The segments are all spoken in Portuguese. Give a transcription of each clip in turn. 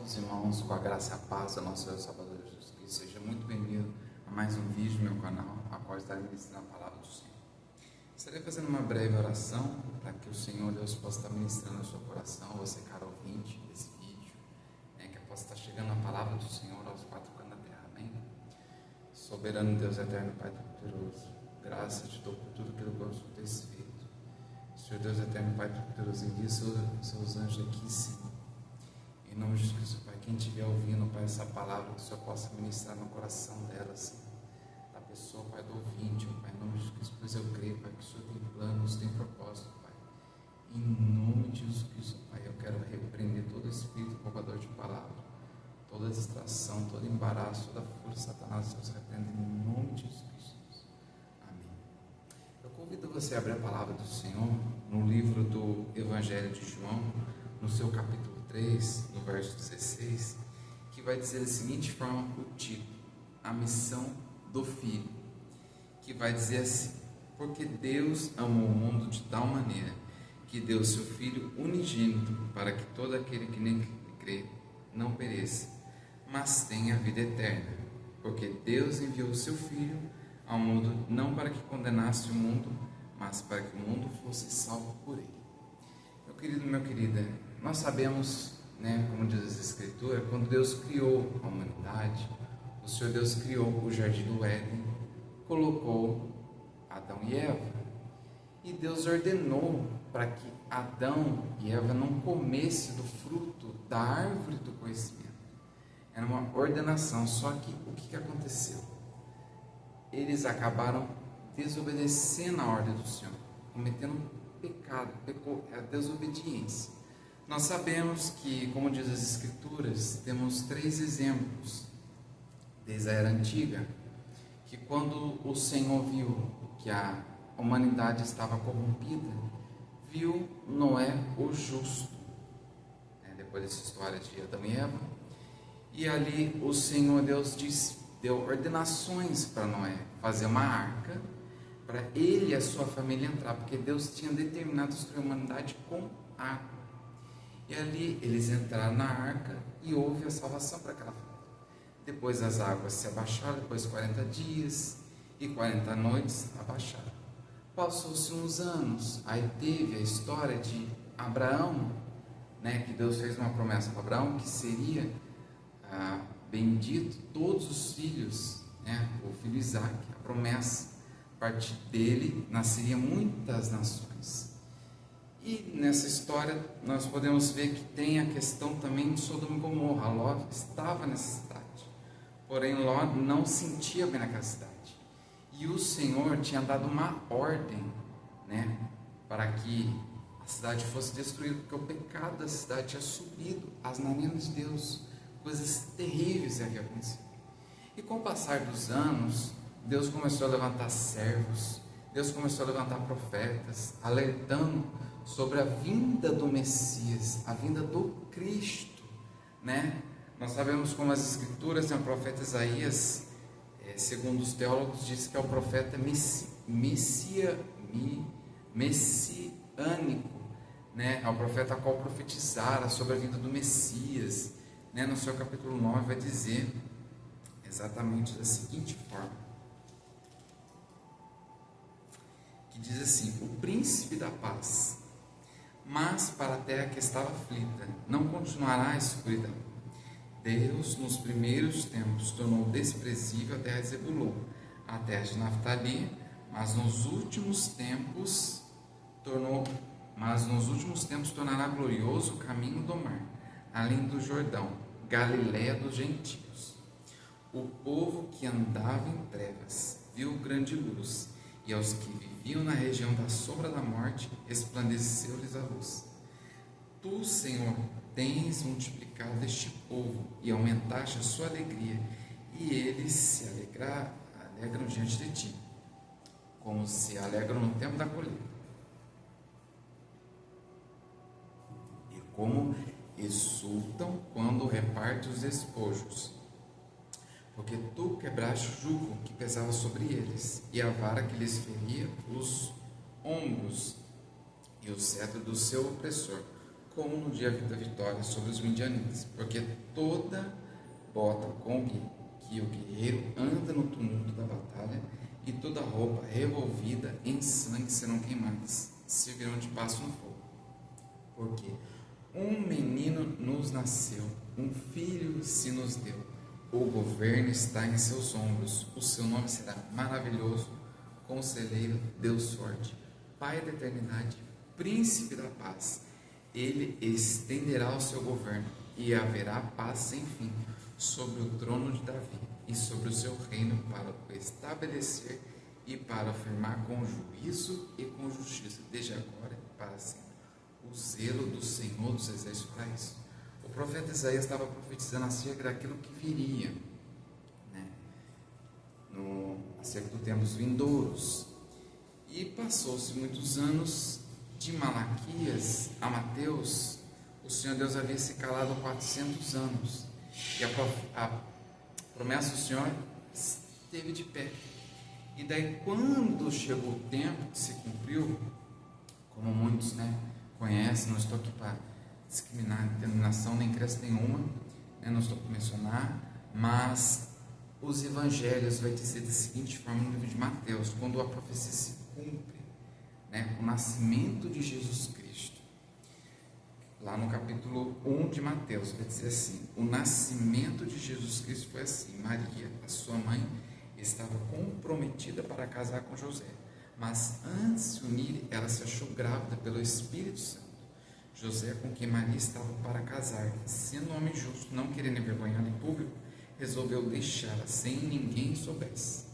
Meus irmãos, com a graça e a paz do nosso Senhor e Salvador Jesus Cristo, seja muito bem-vindo a mais um vídeo do meu canal, a qual estarei ministrando a palavra do Senhor. Estarei fazendo uma breve oração para que o Senhor Deus possa estar ministrando no seu coração, você, caro ouvinte desse vídeo, que possa estar chegando a palavra do Senhor aos quatro cantos da terra, amém? Soberano Deus eterno, Pai Todo-Poderoso, graças te dou por tudo aquilo que eu sou desse feito. Senhor Deus eterno, Pai Todo-Poderoso, envie seus anjos aqui, Senhor. Em nome de Jesus, Pai, quem estiver ouvindo, Pai, essa palavra, que o Senhor possa ministrar no coração dela, Senhor, da pessoa, Pai, do ouvinte, Pai, em nome de Jesus, pois eu creio, Pai, que o Senhor tem planos, tem propósito, Pai. Em nome de Jesus Cristo, Pai, eu quero repreender todo espírito roubador de palavra, toda distração, todo embaraço, toda força, Satanás, Deus repreende em nome de Jesus Cristo. Amém. Eu convido você a abrir a palavra do Senhor no livro do Evangelho de João, no seu capítulo 3, no verso 16, que vai dizer da seguinte forma o título: a missão do Filho, que vai dizer assim: porque Deus amou o mundo de tal maneira que deu seu Filho unigênito, para que todo aquele que nele crê não pereça, mas tenha a vida eterna. Porque Deus enviou o seu Filho ao mundo não para que condenasse o mundo, mas para que o mundo fosse salvo por ele. Meu querido, minha querida, nós sabemos, como diz a Escritura, quando Deus criou a humanidade, o Senhor Deus criou o jardim do Éden, colocou Adão e Eva, e Deus ordenou para que Adão e Eva não comessem do fruto da árvore do conhecimento. Era uma ordenação, só que o que aconteceu? Eles acabaram desobedecendo a ordem do Senhor, cometendo pecado, a desobediência. Nós sabemos que, como diz as Escrituras, temos 3 exemplos desde a era antiga, que quando o Senhor viu que a humanidade estava corrompida, viu Noé o justo, depois dessa história de Adão e Eva, e ali o Senhor Deus deu ordenações para Noé fazer uma arca, para ele e a sua família entrar, porque Deus tinha determinado destruir a humanidade com água. E ali eles entraram na arca e houve a salvação para aquela família. Depois as águas se abaixaram, depois 40 dias e 40 noites abaixaram. Passou-se uns anos, aí teve a história de Abraão, que Deus fez uma promessa para Abraão, que seria bendito todos os filhos, o filho Isaac, a promessa. A partir dele nasceriam muitas nações. E nessa história nós podemos ver que tem a questão também de Sodoma e Gomorra. Ló estava nessa cidade, porém Ló não sentia bem naquela cidade. E o Senhor tinha dado uma ordem, para que a cidade fosse destruída, porque o pecado da cidade tinha subido às narinas de Deus. Coisas terríveis haviam acontecido. E com o passar dos anos, Deus começou a levantar servos, Deus começou a levantar profetas, alertando sobre a vinda do Messias, a vinda do Cristo, Nós sabemos como as Escrituras, o profeta Isaías, segundo os teólogos, diz que é o profeta messiânico, é o profeta a qual profetizara sobre a vinda do Messias, no seu capítulo 9 vai dizer exatamente da seguinte forma, que diz assim: o príncipe da paz, mas para a terra que estava aflita, não continuará a escuridão. Deus, nos primeiros tempos, tornou desprezível a terra de Zebulon, a terra de Naftali, mas nos últimos tempos tornará glorioso o caminho do mar, além do Jordão, Galiléia dos gentios. O povo que andava em trevas viu grande luz, e aos que viviam na região da sombra da morte, resplandeceu-lhes a luz. Tu, Senhor, tens multiplicado este povo e aumentaste a sua alegria, e eles se alegram diante de ti, como se alegram no tempo da colheita, e como exultam quando reparte os despojos. Porque tu quebraste o jugo que pesava sobre eles, e a vara que lhes feria os ombros, e o cetro do seu opressor como no dia da vitória sobre os midianitas, porque toda bota com que o guerreiro anda no tumulto da batalha e toda roupa revolvida em sangue serão queimadas, servirão de passo no fogo. Porque um menino nos nasceu, um filho se nos deu, o governo está em seus ombros, o seu nome será maravilhoso, Conselheiro, Deus forte, Pai da eternidade, Príncipe da paz. Ele estenderá o seu governo e haverá paz sem fim sobre o trono de Davi e sobre o seu reino, para o estabelecer e para afirmar com juízo e com justiça, desde agora e para sempre. O zelo do Senhor dos Exércitos para isso. O profeta Isaías estava profetizando acerca daquilo que viria, né? Acerca dos tempos vindouros. E passou-se muitos anos, de Malaquias a Mateus, o Senhor Deus havia se calado 400 anos. E a promessa do Senhor esteve de pé. E daí, quando chegou o tempo que se cumpriu, como muitos conhecem, não estou aqui para discriminar denominação nem crença nenhuma, não estou para mencionar, mas os evangelhos vai dizer da seguinte forma no livro de Mateus, quando a profecia se cumpre, o nascimento de Jesus Cristo, lá no capítulo 1 de Mateus, vai dizer assim: o nascimento de Jesus Cristo foi assim: Maria, a sua mãe, estava comprometida para casar com José, mas antes de se unir, ela se achou grávida pelo Espírito Santo. José, com quem Maria estava para casar, sendo homem justo, não querendo envergonhá-la em público, resolveu deixá-la sem ninguém soubesse.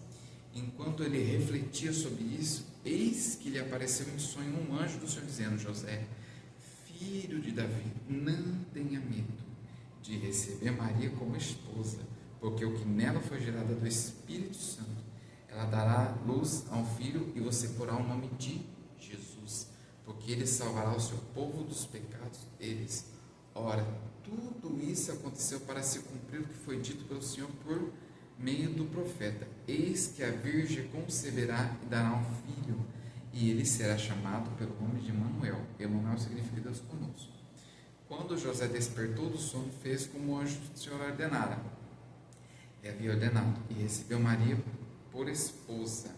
Enquanto ele refletia sobre isso, eis que lhe apareceu em sonho um anjo do Senhor, dizendo: José, filho de Davi, não tenha medo de receber Maria como esposa, porque o que nela foi gerado é do Espírito Santo. Ela dará luz a um filho e você porá o nome de Jesus, porque ele salvará o seu povo dos pecados deles. Ora, tudo isso aconteceu para se cumprir o que foi dito pelo Senhor por meio do profeta: eis que a virgem conceberá e dará um filho, e ele será chamado pelo nome de Emanuel. Emanuel significa Deus conosco. Quando José despertou do sono, fez como o anjo do Senhor ordenara. Ele havia ordenado, e recebeu Maria por esposa,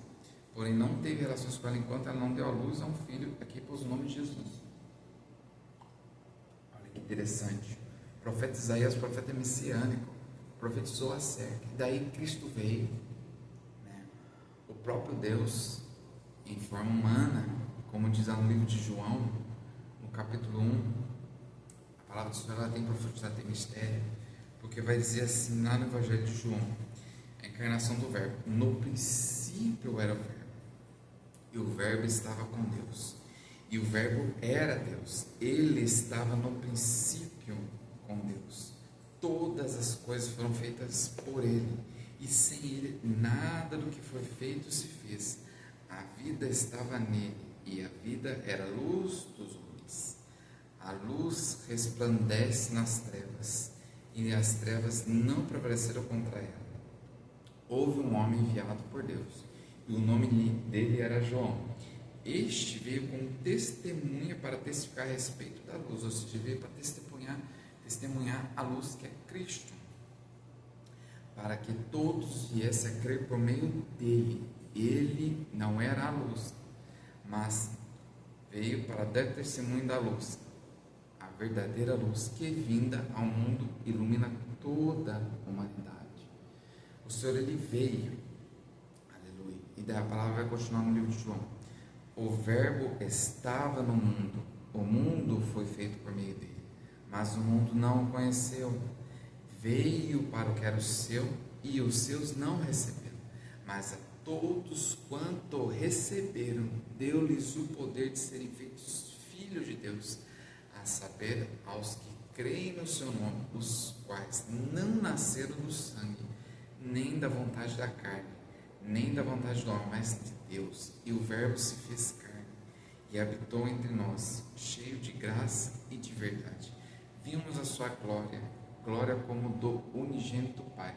porém não teve relações com ela enquanto ela não deu à luz a um filho. Aqui pôs o nome de Jesus. Olha que interessante. O profeta Isaías, profeta messiânico, profetizou acerca, e daí Cristo veio, o próprio Deus em forma humana, como diz lá no livro de João, no capítulo 1, a palavra do Senhor ela tem profundidade, tem mistério, porque vai dizer assim lá no Evangelho de João: a encarnação do Verbo. No princípio era o Verbo, e o Verbo estava com Deus, e o Verbo era Deus. Ele estava no princípio com Deus. Todas as coisas foram feitas por Ele, e sem Ele nada do que foi feito se fez. A vida estava nele, e a vida era a luz dos homens. A luz resplandece nas trevas, e as trevas não prevaleceram contra ela. Houve um homem enviado por Deus, e o nome dele era João. Este veio como testemunha para testificar a respeito da luz, ou seja, veio para testemunhar a luz que é Cristo, para que todos viessem a crer por meio dele. Ele não era a luz, mas veio para dar testemunho da luz, a verdadeira luz que, vinda ao mundo, ilumina toda a humanidade. O Senhor, ele veio, aleluia, e daí a palavra vai continuar no livro de João: o Verbo estava no mundo, o mundo foi feito por meio dele, mas o mundo não o conheceu. Veio para o que era o seu, e os seus não receberam, mas a todos quanto receberam, deu-lhes o poder de serem feitos filhos de Deus, a saber, aos que creem no seu nome, os quais não nasceram do sangue, nem da vontade da carne, nem da vontade do homem, mas de Deus. E o Verbo se fez carne e habitou entre nós, cheio de graça e de verdade. Vimos a sua glória, glória como do unigênito Pai.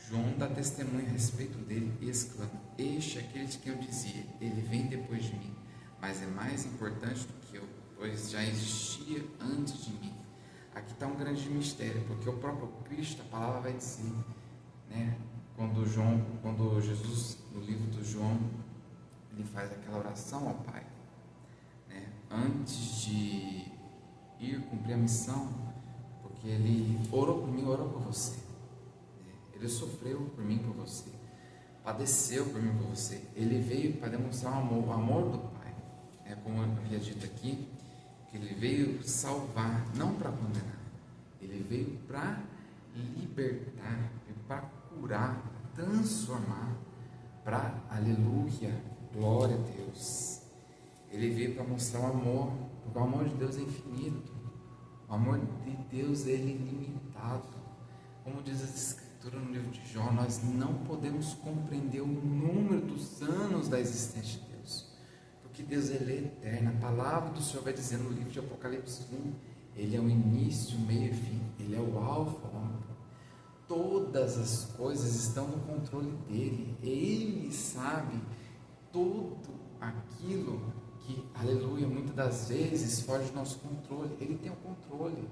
João dá testemunho a respeito dele e exclama: este é aquele de quem eu dizia: ele vem depois de mim, mas é mais importante do que eu, pois já existia antes de mim. Aqui está um grande mistério, porque o próprio Cristo, a palavra vai dizer, né? Quando Jesus, no livro do João, ele faz aquela oração ao Pai, né? Antes de ir cumprir a missão, porque ele orou por mim, orou por você, né? Ele sofreu por mim, por você, padeceu por mim, por você. Ele veio para demonstrar o amor do Pai, né? Como eu havia dito aqui, que ele veio salvar, não para condenar, ele veio para libertar, para curar, transformar, para, aleluia, glória a Deus. Ele veio para mostrar o amor, porque o amor de Deus é infinito, o amor de Deus é ilimitado. Como diz a Escritura no livro de Jó, nós não podemos compreender o número dos anos da existência de Deus, porque Deus, ele é eterno. A palavra do Senhor vai dizer no livro de Apocalipse 1, ele é o início, o meio e fim, ele é o alfa, o ômega. Todas as coisas estão no controle dele, ele sabe tudo aquilo que, aleluia, muitas das vezes foge do nosso controle. Ele tem o controle.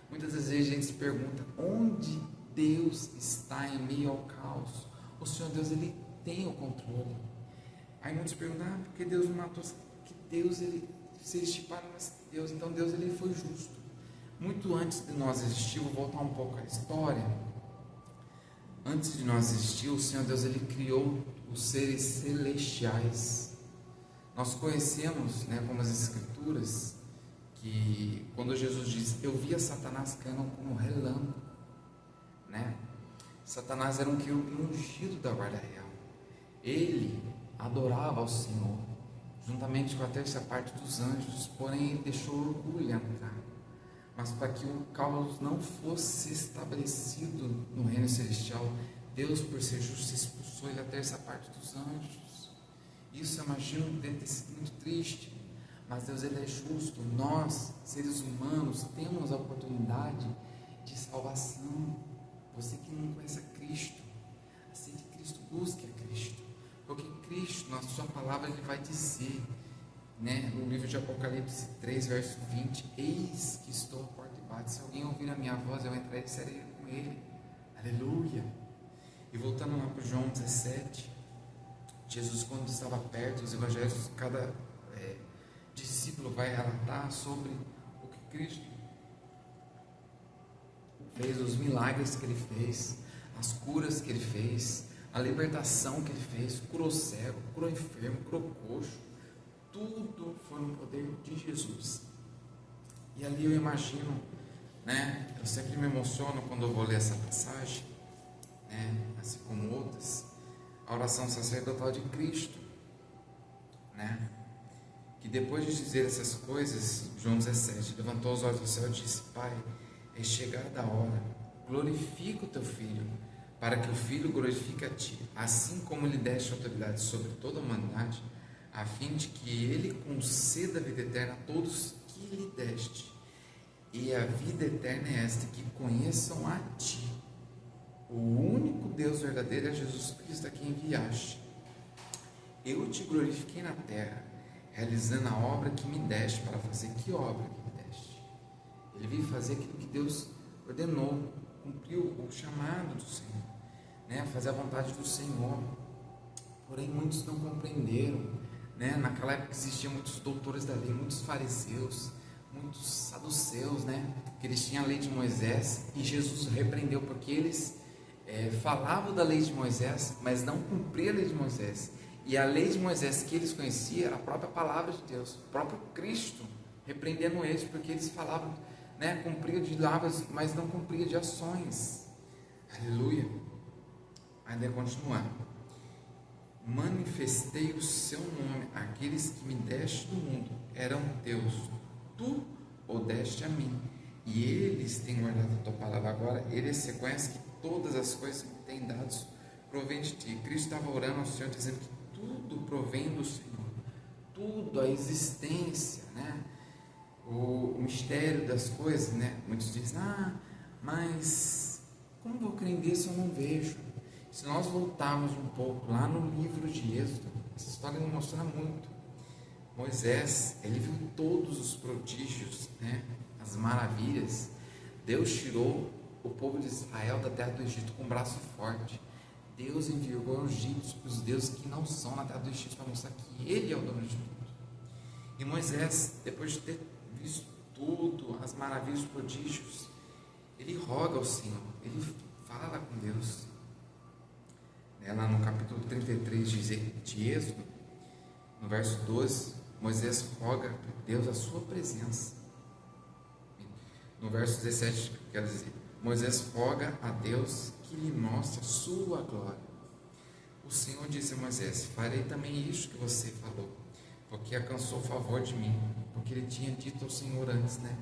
Muitas das vezes a gente se pergunta, onde Deus está em meio ao caos? O Senhor Deus, ele tem o controle. Aí muitos perguntam, por que Deus não matou? Que Deus, ele se estiparam, mas Deus, então Deus, ele foi justo. Muito antes de nós existir, vou voltar um pouco à história. Antes de nós existir, o Senhor Deus, ele criou os seres celestiais. Nós conhecemos, né, como as Escrituras, que quando Jesus diz, eu via Satanás caindo como relâmpago, né? Satanás era um querubim ungido da guarda real. Ele adorava ao Senhor, juntamente com a terça parte dos anjos, porém ele deixou o orgulho entrar. Mas para que o caos não fosse estabelecido no reino celestial, Deus, por ser justo, expulsou ele a terça parte dos anjos. Isso, eu imagino, deve ter sido muito triste, mas Deus, ele é justo. Nós, seres humanos, temos a oportunidade de salvação. Você que não conhece a Cristo, aceite Cristo, busque a Cristo, porque Cristo, na sua palavra, ele vai dizer, né, no livro de Apocalipse 3, verso 20, eis que estou à porta e bato, se alguém ouvir a minha voz, eu entrarei e serei com ele, aleluia. E voltando lá para João 17, Jesus, quando estava perto, os evangelhos, cada discípulo vai relatar sobre o que Cristo fez, os milagres que ele fez, as curas que ele fez, a libertação que ele fez, curou cego, curou enfermo, curou coxo. Tudo foi no poder de Jesus. E ali eu imagino, né, eu sempre me emociono quando eu vou ler essa passagem, né, assim como outras, a oração sacerdotal de Cristo, né, que depois de dizer essas coisas, João 17, levantou os olhos ao céu e disse, Pai, é chegada a hora, glorifica o teu Filho, para que o Filho glorifique a ti, assim como lhe deste autoridade sobre toda a humanidade, a fim de que ele conceda a vida eterna a todos que lhe deste. E a vida eterna é esta, que conheçam a ti, o único Deus verdadeiro, é Jesus Cristo, a quem enviaste. Eu te glorifiquei na terra, realizando a obra que me deste para fazer. Que obra que me deste? Ele veio fazer aquilo que Deus ordenou, cumpriu o chamado do Senhor, né? Fazer a vontade do Senhor. Porém, muitos não compreenderam, né? Naquela época existiam muitos doutores da lei, muitos fariseus, muitos saduceus, né? Que eles tinham a lei de Moisés, e Jesus repreendeu porque eles falavam da lei de Moisés, mas não cumpriam a lei de Moisés. E a lei de Moisés que eles conheciam era a própria palavra de Deus, o próprio Cristo, repreendendo eles, porque eles falavam, né? Cumpriam de lábios, mas não cumpriam de ações. Aleluia. Ainda continuar. Manifestei o seu nome, aqueles que me deste do mundo eram teus, tu o deste a mim, e eles têm guardado a tua palavra. Agora eles reconhecem que todas as coisas que me têm dados provém de ti. Cristo estava orando ao Senhor, dizendo que tudo provém do Senhor, tudo, a existência, né? O mistério das coisas, né? Muitos dizem, mas como vou crer em Deus se eu não vejo? Se nós voltarmos um pouco lá no livro de Êxodo, essa história nos mostra muito. Moisés, ele viu todos os prodígios, né? As maravilhas. Deus tirou o povo de Israel da terra do Egito com um braço forte. Deus enviou os egípcios, os deuses que não são na terra do Egito, para mostrar que Ele é o dono de tudo. E Moisés, depois de ter visto tudo, as maravilhas, os prodígios, ele roga ao Senhor, ele fala com Deus. Lá no capítulo 33 de Êxodo, no verso 12, Moisés roga a Deus a sua presença. No verso 17, quer dizer, Moisés roga a Deus que lhe mostre a sua glória. O Senhor disse a Moisés: farei também isso que você falou, porque alcançou o favor de mim. Porque ele tinha dito ao Senhor antes, né?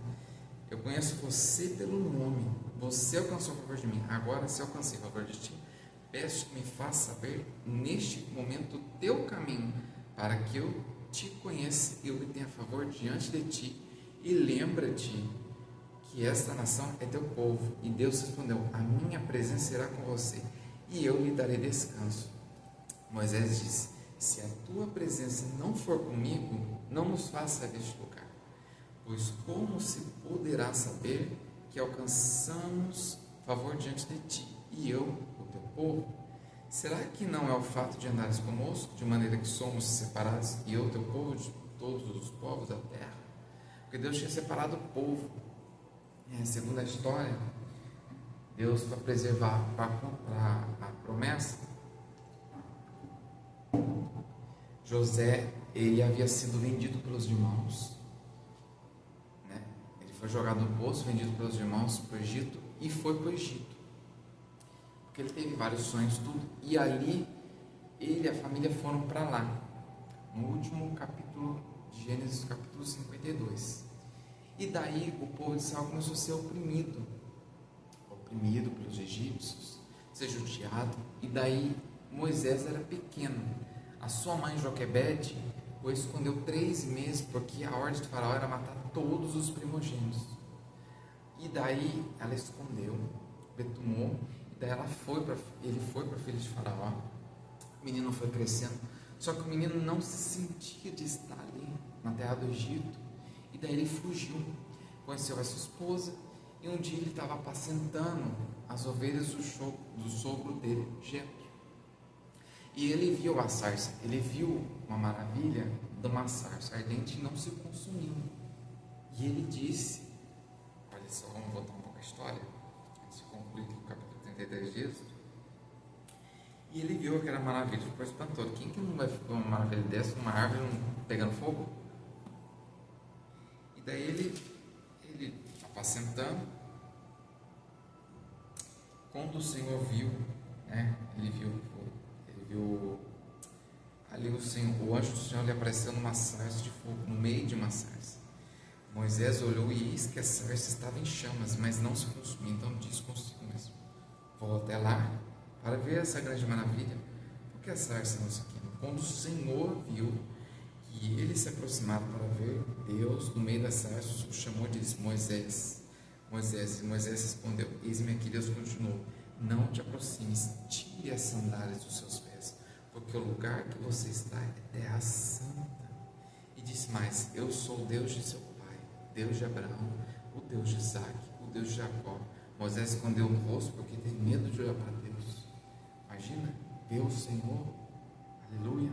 Eu conheço você pelo nome, você alcançou o favor de mim. Agora, se eu alcancei o favor de ti, peço que me faça saber neste momento o teu caminho, para que eu te conheça e eu tenha favor diante de ti. E lembra-te que esta nação é teu povo. E Deus respondeu: a minha presença será com você, e eu lhe darei descanso. Moisés disse: se a tua presença não for comigo, não nos faça deste lugar, pois como se poderá saber que alcançamos favor diante de ti, e eu, o teu povo? Será que não é o fato de andares conosco, de maneira que somos separados, e eu, teu povo, de todos os povos da terra? Porque Deus tinha separado o povo. Segundo a história, Deus, para preservar a promessa, José, ele havia sido vendido pelos irmãos, né? Ele foi jogado no poço, vendido pelos irmãos para o Egito, e foi para o Egito, porque ele teve vários sonhos, tudo, e ali ele e a família foram para lá, no último capítulo de Gênesis, capítulo 52. E daí o povo de Israel começou a ser oprimido pelos egípcios, ser judiado. E daí Moisés era pequeno. A sua mãe Joquebede o escondeu 3 meses, porque a ordem de Faraó era matar todos os primogênitos. E daí ela escondeu, betumou, e daí ele foi para a filha de Faraó. O menino foi crescendo, só que o menino não se sentia de estar ali na terra do Egito. E daí ele fugiu, conheceu a sua esposa, e um dia ele estava apacentando as ovelhas do sogro dele, Jetro. E ele viu a sarça, ele viu uma maravilha de uma sarça ardente e não se consumiu. E ele disse, olha só, vamos voltar um pouco a história, antes de concluir aqui o capítulo 33 de Êxodo. E ele viu aquela maravilha, ficou espantado. Quem que não vai ficar uma maravilha dessa, uma árvore pegando fogo? E daí ele apacentando, quando o Senhor viu, né, ele viu ali o anjo do Senhor lhe apareceu numa sarça de fogo, no meio de uma sarça. Moisés olhou e eis que a sarça estava em chamas, mas não se consumia. Então disse consigo mesmo: vou até lá para ver essa grande maravilha, porque a sarça não se queima. Quando o Senhor viu que ele se aproximava para ver, Deus, no meio da sarça, o chamou e disse: Moisés, Moisés. E Moisés respondeu: eis-me aqui. Deus continuou: não te aproximes, tire as sandálias dos seus pés, porque o lugar que você está é terra santa. E disse mais: eu sou o Deus de seu pai, Deus de Abraão, o Deus de Isaac, o Deus de Jacó. Moisés escondeu o rosto porque tem medo de olhar para Deus. Imagina, ver o Senhor, aleluia.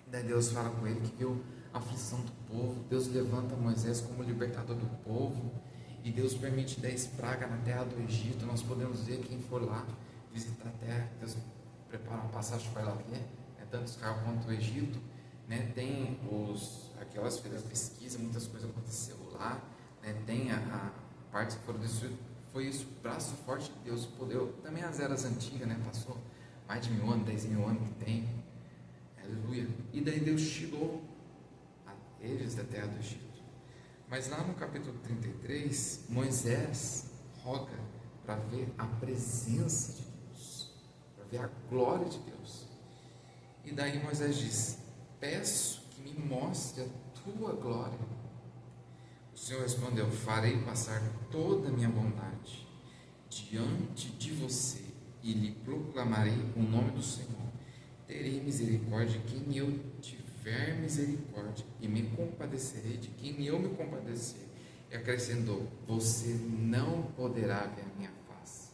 Daí Deus fala com ele que viu a aflição do povo. Deus levanta Moisés como libertador do povo, e Deus permite 10 pragas na terra do Egito. Nós podemos ver, quem for lá visitar a terra, Deus prepara uma passagem para lá ver, tanto Israel quanto o Egito, né? Tem aquelas pesquisas, muitas coisas aconteceu lá, né? Tem a parte que foram destruídas, foi isso, o braço forte de Deus, o poder. Também as eras antigas, né? Passou mais de 1000 anos, 10.000 anos que tem, aleluia. E daí Deus tirou eles da terra do Egito. Mas lá no capítulo 33, Moisés roga para ver a presença de Deus, para ver a glória de Deus. E daí Moisés diz: peço que me mostre a tua glória. O Senhor respondeu: farei passar toda a minha bondade diante de você, e lhe proclamarei o nome do Senhor. Terei misericórdia de quem eu tiver tiver misericórdia e me compadecerei de quem eu me compadecer. E acrescentou: você não poderá ver a minha face,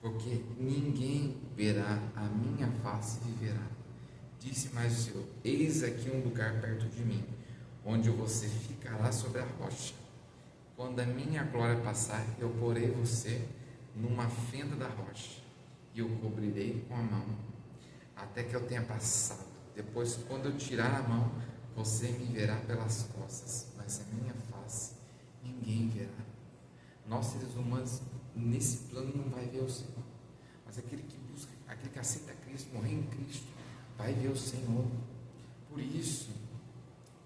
porque ninguém verá a minha face e viverá. Disse mais o Senhor: eis aqui um lugar perto de mim, onde você ficará sobre a rocha. Quando a minha glória passar, eu porei você numa fenda da rocha, e eu cobrirei com a mão, até que eu tenha passado. Depois, quando eu tirar a mão, você me verá pelas costas, mas a minha face ninguém verá. Nós, seres humanos, nesse plano não vai ver o Senhor, mas aquele que busca, aquele que aceita Cristo, morrer em Cristo, vai ver o Senhor. Por isso,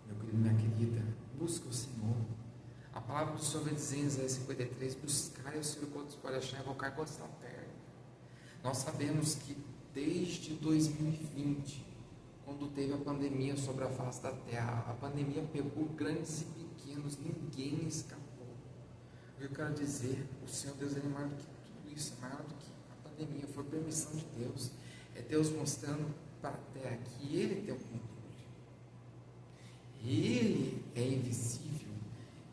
meu querido, minha querida, busca o Senhor. A palavra do Senhor vai dizer em Isaías 53: buscai o Senhor quando se pode achar, invocar quando está perto. Nós sabemos que desde 2020, quando teve a pandemia sobre a face da terra, a pandemia pegou grandes e pequenos, ninguém escapou. O que eu quero dizer, o Senhor Deus, Ele é maior do que tudo isso, é maior do que a pandemia, foi permissão de Deus, é Deus mostrando para a terra que Ele tem o controle, Ele é invisível.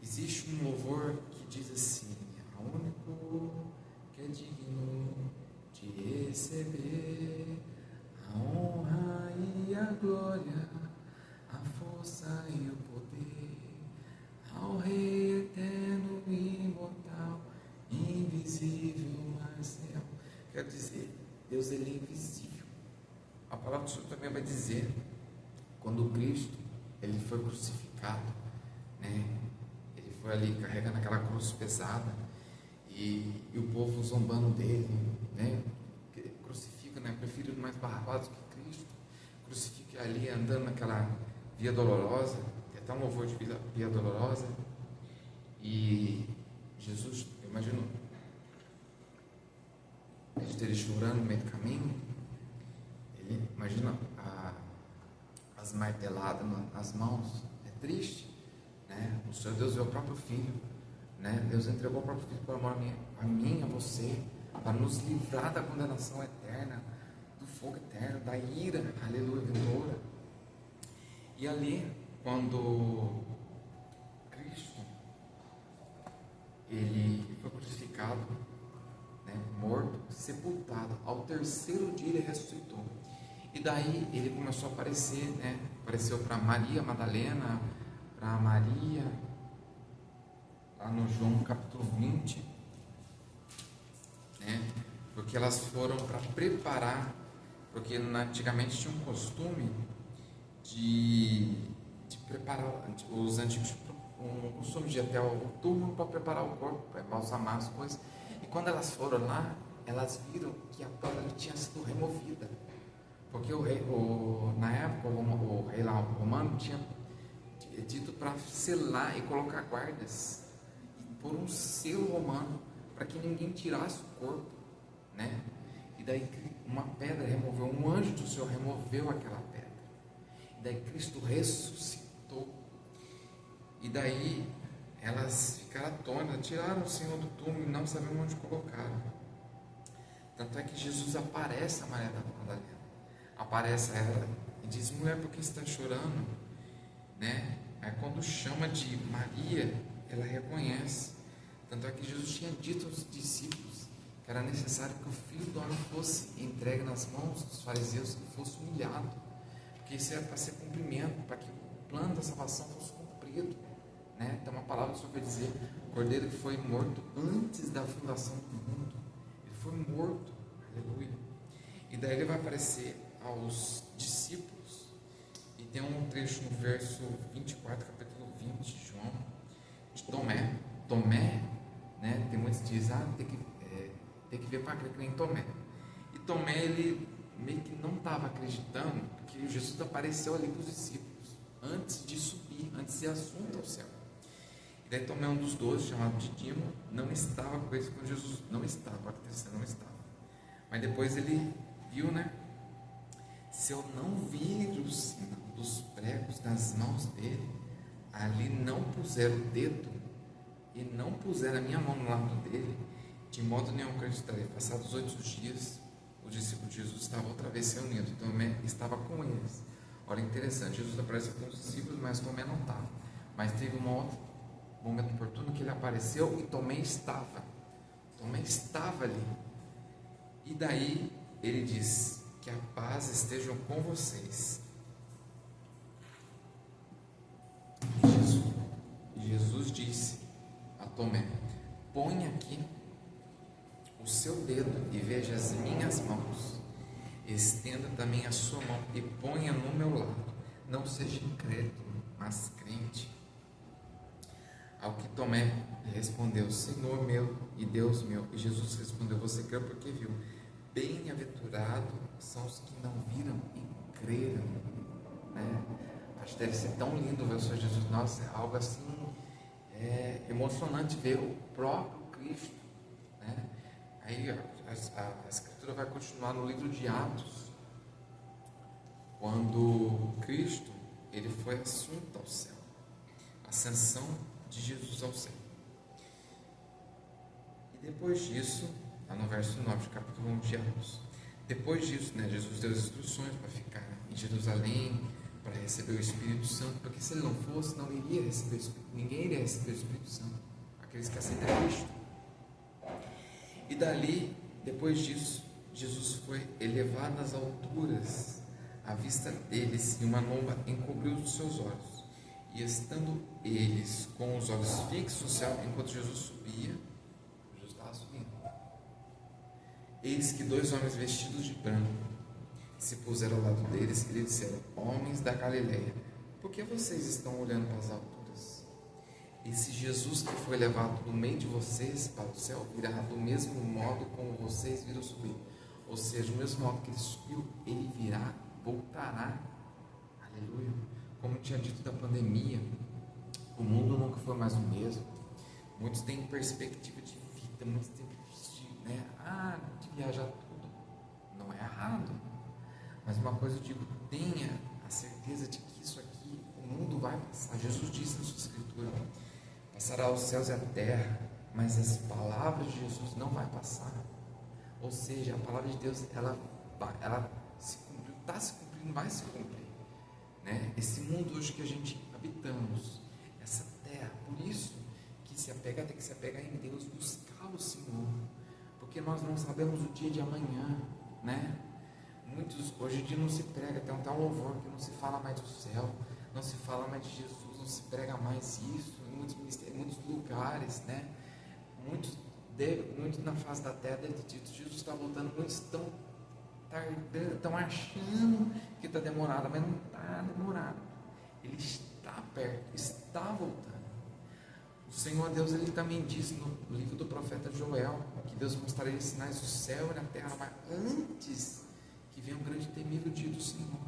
Existe um louvor que diz assim: é o único que é digno de receber a honra e a glória, a força e o poder, ao Rei eterno e imortal, invisível, mas real. Quer dizer, Deus, Ele é invisível. A palavra do Senhor também vai dizer, quando Cristo Ele foi crucificado, né? Ele foi ali carregando aquela cruz pesada, e o povo zombando dele, né? Crucifica, né? Prefiro mais Barrabás do que Cristo. Crucifica ali andando naquela via dolorosa, tem até um louvor de via dolorosa. E Jesus, eu imagino, ele chorando no meio do caminho. Ele imagina as marteladas nas mãos. É triste, né? O Senhor Deus deu o próprio Filho, né? Deus entregou o próprio Filho por amor a mim, a você, para nos livrar da condenação eterna, do fogo eterno, da ira, aleluia, vindoura. E ali, quando Cristo Ele foi crucificado, né, morto, sepultado, ao terceiro dia Ele ressuscitou. E daí Ele começou a aparecer, né? Apareceu para Maria Madalena, para Maria, lá no João capítulo 20, né? Porque elas foram para preparar, porque antigamente tinha um costume de preparar, os antigos um costume de ir até o túmulo para preparar o corpo, para embalsamar as coisas. E quando elas foram lá, elas viram que a pedra tinha sido removida, porque na época o rei lá, o romano, tinha dito para selar e colocar guardas e pôr um selo romano para que ninguém tirasse o corpo, né? E daí uma pedra removeu, um anjo do Senhor removeu aquela pedra, e daí Cristo ressuscitou. E daí elas ficaram atônitas, tiraram o Senhor do túmulo e não sabiam onde colocaram. Tanto é que Jesus aparece a Maria da Madalena, aparece a ela e diz: mulher, por que está chorando? Né? Aí quando chama de Maria, ela reconhece. Tanto é que Jesus tinha dito aos discípulos que era necessário que o Filho do Homem fosse entregue nas mãos dos fariseus e fosse humilhado, porque isso era para ser cumprimento, para que o plano da salvação fosse cumprido, né? Então uma palavra do Senhor vai dizer: o cordeiro que foi morto antes da fundação do mundo, ele foi morto, aleluia. E daí ele vai aparecer aos discípulos, e tem um trecho no verso 24, capítulo 20 de João, de Tomé, né? Tem muitos que dizem: tem que ver para crer que nem Tomé. E Tomé, ele meio que não estava acreditando, porque Jesus apareceu ali para os discípulos antes de subir, antes de ser assunto ao céu. E daí Tomé, um dos 12, chamado Dídimo, não estava com eles quando Jesus não estava, não estava. Mas depois ele viu, né? Se eu não vir o sinal dos pregos nas mãos dele, ali não puser o dedo e não puser a minha mão no lado dele, de modo nenhum acreditarei. Passados 8 dias, os discípulos de Jesus estavam outra vez reunidos, então estava com eles. Olha, interessante, Jesus aparece com os discípulos, mas Tomé não estava. Mas teve um outro momento oportuno que ele apareceu e Tomé estava. Tomé estava ali. E daí ele diz: que a paz esteja com vocês. E Jesus disse a Tomé: põe aqui o seu dedo e veja as minhas mãos. Estenda também a sua mão e ponha no meu lado. Não seja incrédulo, mas crente. Ao que Tomé respondeu: Senhor meu e Deus meu. E Jesus respondeu: você creu porque viu. Bem-aventurados são os que não viram e creram. Né? Acho que deve ser tão lindo ver o Senhor Jesus. Nossa, é algo assim emocionante ver o próprio Cristo. Né? Aí a Escritura vai continuar no livro de Atos, quando Cristo ele foi assunto ao céu, a ascensão de Jesus ao céu. E depois disso, lá no verso 9 do capítulo 1 de Atos, depois disso, né, Jesus deu as instruções para ficar em Jerusalém, para receber o Espírito Santo, porque se ele não fosse, não iria receber o Espírito, ninguém iria receber o Espírito Santo, aqueles que aceitam Cristo. E dali, depois disso, Jesus foi elevado às alturas, à vista deles, e uma nuvem encobriu os seus olhos. E estando eles com os olhos fixos no céu, enquanto Jesus subia, Jesus estava subindo, eis que 2 homens vestidos de branco se puseram ao lado deles e lhe disseram: homens da Galileia, por que vocês estão olhando para as alturas? Esse Jesus que foi levado do meio de vocês para o céu virá do mesmo modo como vocês viram subir. Ou seja, do mesmo modo que ele subiu, ele virá, voltará. Aleluia. Como tinha dito da pandemia, o mundo nunca foi mais o mesmo. Muitos têm perspectiva de vida, muitos têm de viajar tudo. Não é errado. Mas uma coisa eu digo: tenha a certeza de que isso aqui, o mundo vai passar. Jesus disse na sua Escritura: passará os céus e a terra, mas as palavras de Jesus não vai passar. Ou seja, a palavra de Deus, ela se cumpriu, está se cumprindo, vai se cumprir. Né? Esse mundo hoje que a gente habitamos, essa terra, por isso que se apegar, tem que se apegar em Deus, buscar o Senhor, porque nós não sabemos o dia de amanhã, né? Muitos, hoje em dia não se prega, tem um tal louvor que não se fala mais do céu, não se fala mais de Jesus, não se prega mais isso, em muitos ministérios, em muitos lugares, né? Muitos na face da terra deve ter dito: Jesus está voltando. Muitos estão tardando, estão achando que está demorado, mas não está demorado, ele está perto, está voltando. O Senhor Deus, ele também disse no livro do profeta Joel que Deus mostraria sinais do céu e na terra, mas antes que venha um grande e temível dia do Senhor.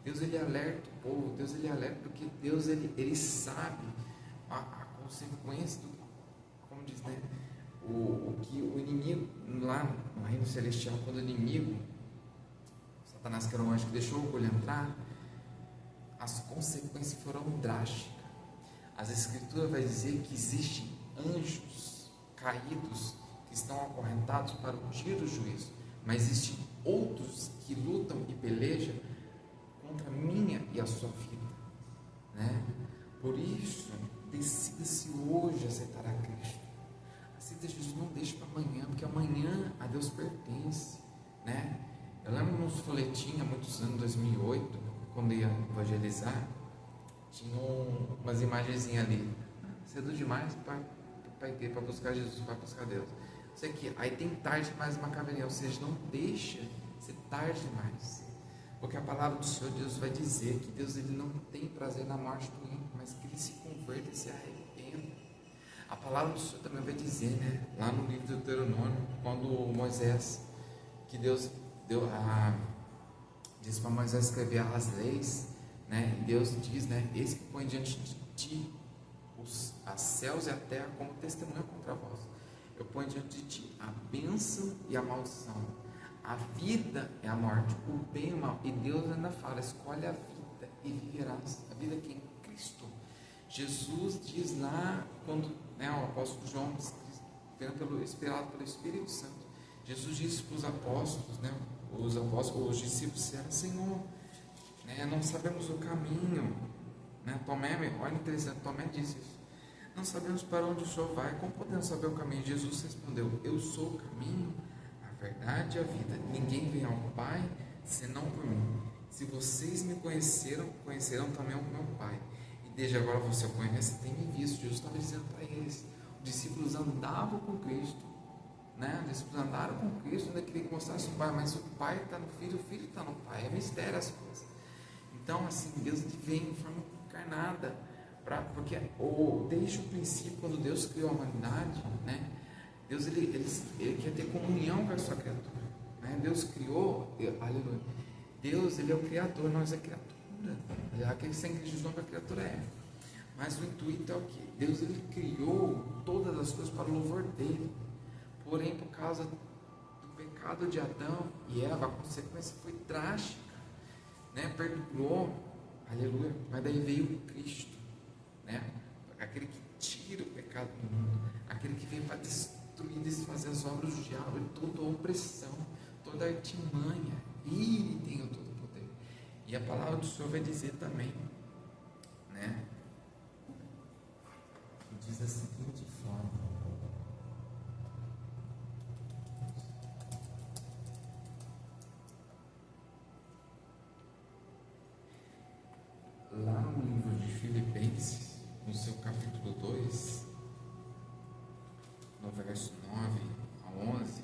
Deus, ele alerta o povo, Deus, ele alerta, porque Deus, ele sabe a consequência do, como diz, né, o que o inimigo lá no reino celestial, quando o inimigo, Satanás, que era um anjo que deixou o orgulho entrar, as consequências foram drásticas. As Escrituras vai dizer que existem anjos caídos que estão acorrentados para o dia do juízo, mas existem outros que lutam e pelejam contra a minha e a sua vida, né? Por isso, decida-se hoje aceitar a Cristo. Aceita Jesus, não deixe para amanhã, porque amanhã a Deus pertence, né? Eu lembro nos folhetinhos, há muitos anos, 2008, quando ia evangelizar, tinha umas imagenzinhas ali: cedo demais para buscar Jesus, para buscar Deus. Isso aqui, aí tem tarde demais uma caveirinha, ou seja, não deixa ser tarde demais, porque a palavra do Senhor Deus vai dizer que Deus, ele não tem prazer na morte do ímpio, mas que ele se converta e se arrependa. A palavra do Senhor também vai dizer, né, lá no livro de Deuteronômio, quando Moisés, que Deus disse para Moisés escrever as leis, né, e Deus diz, né: eis que põe diante de ti os céus e a terra como testemunha contra vós. Eu ponho diante de ti a bênção e a maldição, a vida e a morte, o bem e o mal. E Deus ainda fala: escolhe a vida e viverás. A vida aqui em Cristo. Jesus diz lá, quando, né, o apóstolo João, inspirado pelo Espírito Santo, Jesus disse para os apóstolos, né, os discípulos disseram: Senhor, né? Não sabemos o caminho, né? Tomé, olha interessante, Tomé disse isso. Não sabemos para onde o Senhor vai, como podemos saber o caminho? Jesus respondeu: eu sou o caminho, a verdade e a vida. Ninguém vem ao Pai senão por mim. Se vocês me conheceram, conhecerão também o meu Pai. E desde agora você o conhece, tem me visto. Jesus estava dizendo para eles. Os discípulos andavam com Cristo, né? Os discípulos andaram com Cristo, ainda queria que mostrasse o Pai, mas o Pai está no Filho, o Filho está no Pai. É mistério as coisas. Então, assim, Deus vem em forma encarnada, porque desde o princípio, quando Deus criou a humanidade, né? Deus ele quer ter comunhão com a sua criatura, né? Deus criou, aleluia. Deus, ele é o Criador, nós é criatura. Aquele sem Cristo não, a criatura é. Mas o intuito é o que? Deus, ele criou todas as coisas para o louvor dele. Porém, por causa do pecado de Adão e Eva, a consequência foi drástica, né? Perdoou, aleluia. Mas daí veio Cristo, né? Aquele que tira o pecado do mundo, aquele que veio para destruir, desfazer as obras do diabo, toda a opressão, toda a artimanha. Ele tem o todo o poder. E a palavra do Senhor vai dizer também, né? Diz da seguinte forma: lá no livro de Filipenses, no seu capítulo 2, no verso 9 a 11,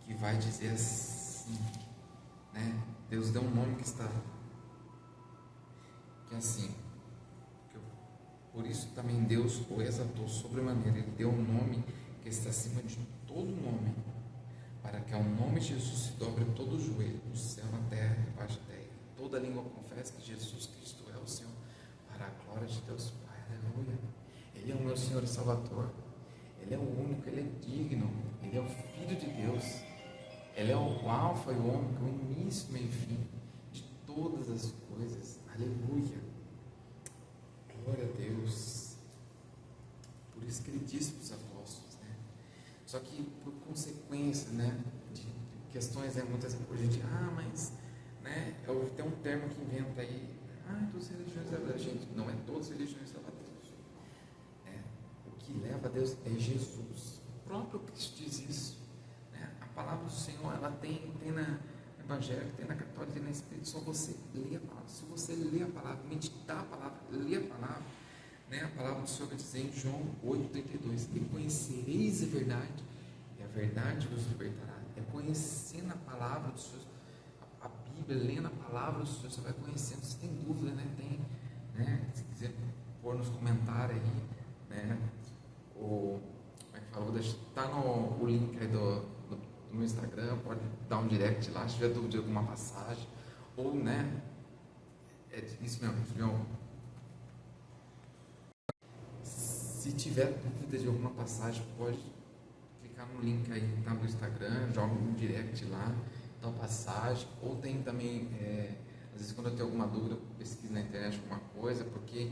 que vai dizer assim, né? Deus deu um nome que está, que é assim, por isso também Deus o exaltou sobremaneira, ele deu um nome que está acima de todo nome, para que ao nome de Jesus se dobre todo o joelho, no céu, na terra e debaixo da terra, toda língua confessa que Jesus Cristo é o Senhor, para a glória de Deus Pai. Aleluia. Ele é o meu Senhor e Salvador, ele é o único, ele é digno, ele é o Filho de Deus, ele é o alfa e o ômega, o início, meio e fim de todas as coisas. Aleluia. Glória a Deus. Por isso que ele disse para os apóstolos, né? Só que por consequência, né, de questões, né, muitas vezes a gente, mas, né, tem um termo que inventa aí, todas as religiões salvadores. Gente, não é todas as religiões salvadoras. O que leva a Deus é Jesus. O próprio Cristo diz isso, né? A palavra do Senhor, ela tem na Evangelho, tem na Católica, tem na Espírito. Só você lê a palavra. Se você lê a palavra, meditar a palavra, lê a palavra, né? A palavra do Senhor vai dizer em João 8,32: e conhecereis a verdade, e a verdade vos libertará. É conhecendo a palavra do Senhor, a Bíblia, lendo a palavra do Senhor, você vai conhecendo. Se tem dúvida, né? Tem, né? Se quiser pôr nos comentários aí, né? Como é que fala? Vou deixar, tá no link aí do meu Instagram, pode dar um direct lá, se tiver dúvida de alguma passagem, ou, né, isso mesmo, se tiver dúvida de alguma passagem, pode clicar no link aí, tá no Instagram, joga um direct lá, dá uma passagem, ou tem também, às vezes quando eu tenho alguma dúvida, eu pesquiso na internet alguma coisa, porque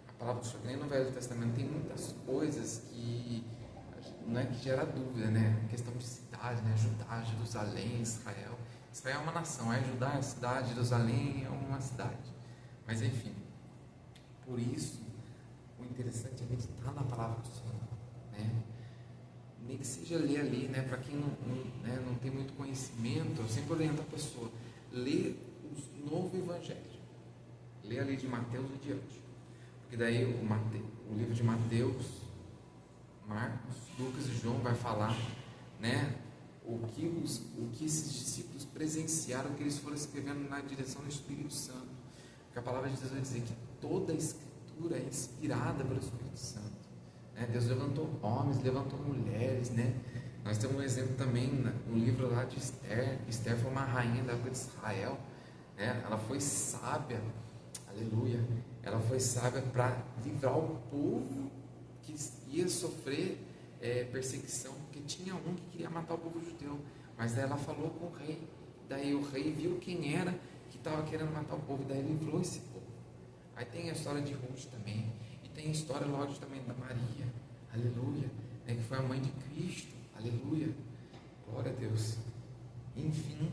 a palavra do Senhor, nem no Velho Testamento, tem muitas coisas que não é que gera dúvida, né? A questão de cidade, né? Judá, Jerusalém, Israel. Israel é uma nação, Judá é a cidade, Jerusalém é uma cidade. Mas enfim, por isso, o interessante é meditar na palavra do Senhor, né? Nem que seja ler ali, né? Para quem não tem muito conhecimento, eu sempre oriento a pessoa, lê o novo Evangelho, lê ali de Mateus em diante, porque daí o livro de Mateus, Marcos, Lucas e João vai falar, né, o que esses discípulos presenciaram, que eles foram escrevendo na direção do Espírito Santo. Porque a palavra de Deus vai dizer que toda a Escritura é inspirada pelo Espírito Santo, né? Deus levantou homens, levantou mulheres, né? Nós temos um exemplo também no livro lá de Esther. Esther foi uma rainha da época de Israel, né? Ela foi sábia, aleluia. Ela foi sábia para livrar o povo que ia sofrer perseguição, porque tinha um que queria matar o povo judeu, mas daí ela falou com o rei, daí o rei viu quem era que estava querendo matar o povo, daí livrou esse povo. Aí tem a história de Ruth também, e tem a história, lógico, também da Maria, aleluia, né, que foi a mãe de Cristo, aleluia, glória a Deus. Enfim,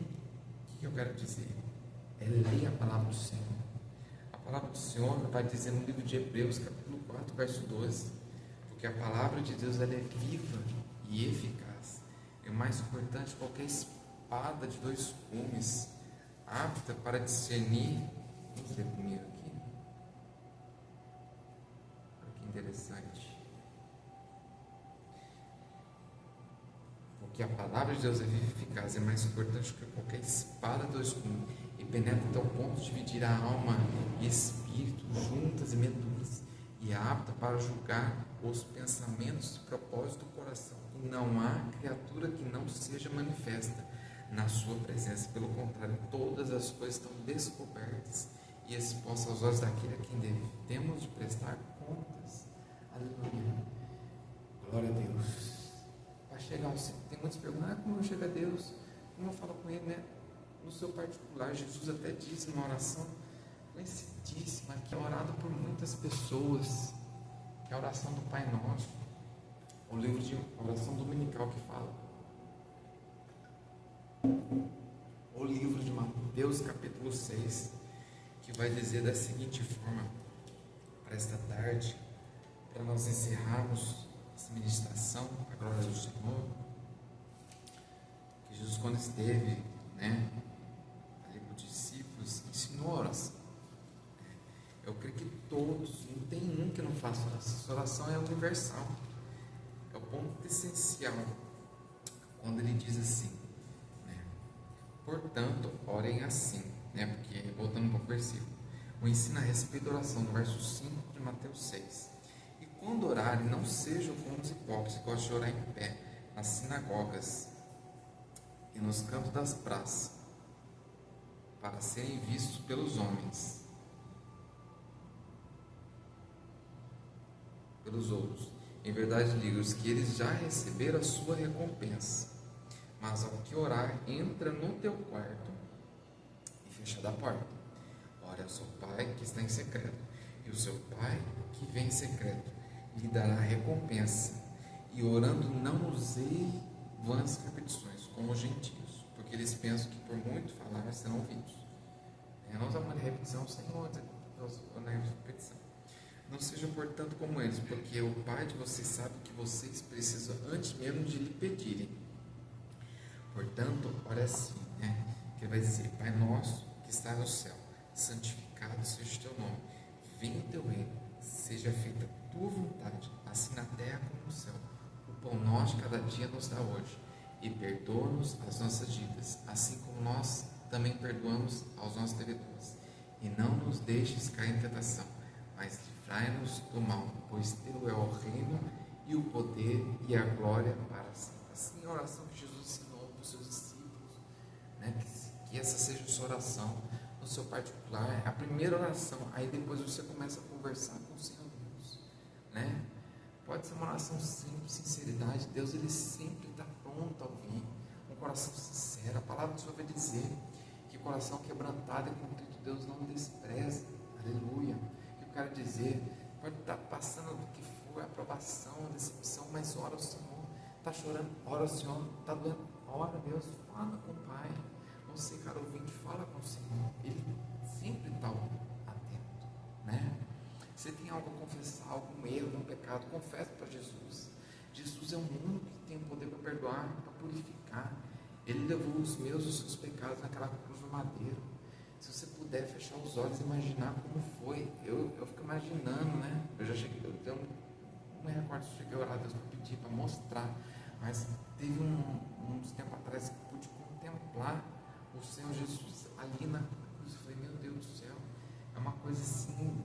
o que eu quero dizer? é ler a palavra do Senhor. A palavra do Senhor vai dizer no livro de Hebreus, capítulo 4, verso 12, porque a palavra de Deus ela é viva e eficaz, é mais cortante que qualquer espada de dois gumes, apta para discernir. Vamos ler comigo aqui. Olha que interessante. Porque a palavra de Deus é viva e eficaz, é mais cortante que qualquer espada de dois gumes, e penetra até o ponto de dividir a alma e espírito, juntas e medulas, e é apta para julgar os pensamentos e propósitos do coração. E não há criatura que não seja manifesta na sua presença. Pelo contrário, todas as coisas estão descobertas e expostas aos olhos daquele a quem devemos de prestar contas. Aleluia. Glória a Deus. Para chegar ao céu, tem muitos perguntas, como eu chego a Deus? Como eu falo com Ele, né? No seu particular, Jesus até diz numa oração conhecidíssima, que é orada por muitas pessoas, que é a oração do Pai Nosso, o livro de oração dominical que fala, o livro de Mateus capítulo 6, que vai dizer da seguinte forma, para esta tarde, para nós encerrarmos essa ministração, a glória do Senhor, que Jesus, quando esteve, ali com os discípulos, ensinou a oração. Eu creio que todos, não tem um que não faça oração. Essa oração é universal, é o ponto essencial, quando ele diz assim, portanto, orem assim, porque, voltando para o versículo, o ensino a respeito da oração, no verso 5 de Mateus 6. E quando orarem, não sejam como os hipócritas, que gostam de orar em pé, nas sinagogas e nos cantos das praças, para serem vistos pelos homens, pelos outros. Em verdade digo-vos que eles já receberam a sua recompensa. Mas ao que orar, entra no teu quarto e fecha da porta. Ore ao seu Pai que está em secreto, e o seu Pai que vem em secreto lhe dará recompensa. E orando, não usei vãs repetições, como os gentios, porque eles pensam que por muito falar serão ouvidos. Não usar uma repetição sem outra, repetição. Não sejam, portanto, como eles, porque o Pai de vocês sabe que vocês precisam antes mesmo de lhe pedirem. Portanto, ora assim, que ele vai dizer, Pai nosso que está no céu, santificado seja o teu nome, venha o teu reino, seja feita a tua vontade, assim na terra como no céu. O pão nosso de cada dia nos dá hoje, e perdoa-nos as nossas dívidas, assim como nós também perdoamos aos nossos devedores. E não nos deixes cair em tentação, mas livrai-nos do mal, pois teu é o reino, e o poder, e a glória para sempre. Assim é a oração que Jesus ensinou para os seus discípulos, que essa seja a sua oração no seu particular, a primeira oração, aí depois você começa a conversar com o Senhor Deus, pode ser uma oração simples, sinceridade, Deus ele sempre está pronto a ouvir, um coração sincero. A palavra do Senhor vai dizer que o coração quebrantado e contrito Deus não despreza, aleluia. O que eu quero dizer, pode estar passando do que for, aprovação, decepção, mas ora ao Senhor. Está chorando, ora ao Senhor. Está doendo, ora a Deus, fala com o Pai. Você, cara ouvinte, fala com o Senhor. Ele sempre está atento, Você tem algo a confessar, algum erro, algum pecado, confessa para Jesus. Jesus é o único que tem o poder para perdoar, para purificar. Ele levou os meus e os seus pecados naquela cruz no madeiro. Se você puder fechar os olhos e imaginar como foi, eu fico imaginando, Eu já cheguei, não me recordo se eu cheguei a orar a Deus para pedir, para mostrar, mas teve uns tempos atrás que eu pude contemplar o Senhor Jesus ali na cruz. Eu falei, meu Deus do céu, é uma coisa assim,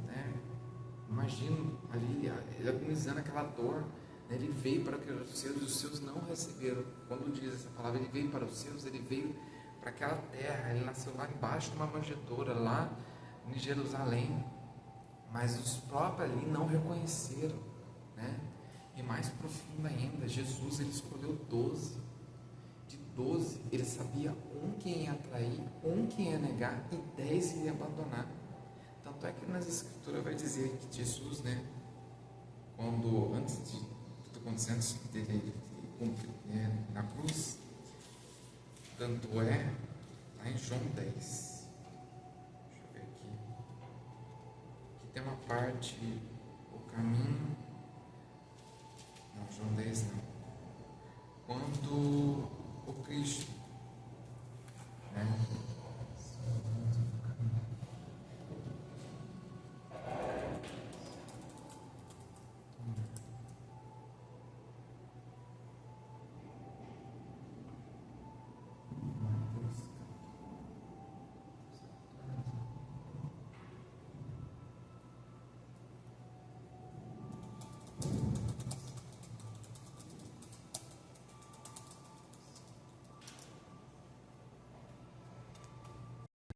Imagino ali, ele agonizando aquela dor, Ele veio para que os seus não receberam. Quando diz essa palavra, ele veio para os seus, ele veio para aquela terra, ele nasceu lá embaixo numa manjedoura, lá em Jerusalém, mas os próprios ali não reconheceram, E mais profundo ainda, Jesus ele escolheu 12, de 12 ele sabia um quem ia trair, um quem ia negar e 10 ia abandonar. Tanto é que nas escrituras vai dizer que Jesus, quando antes de tudo acontecer, antes dele na cruz, tanto é lá em João 10, tem uma parte, o caminho, não, João 10 não, quando o Cristo, né?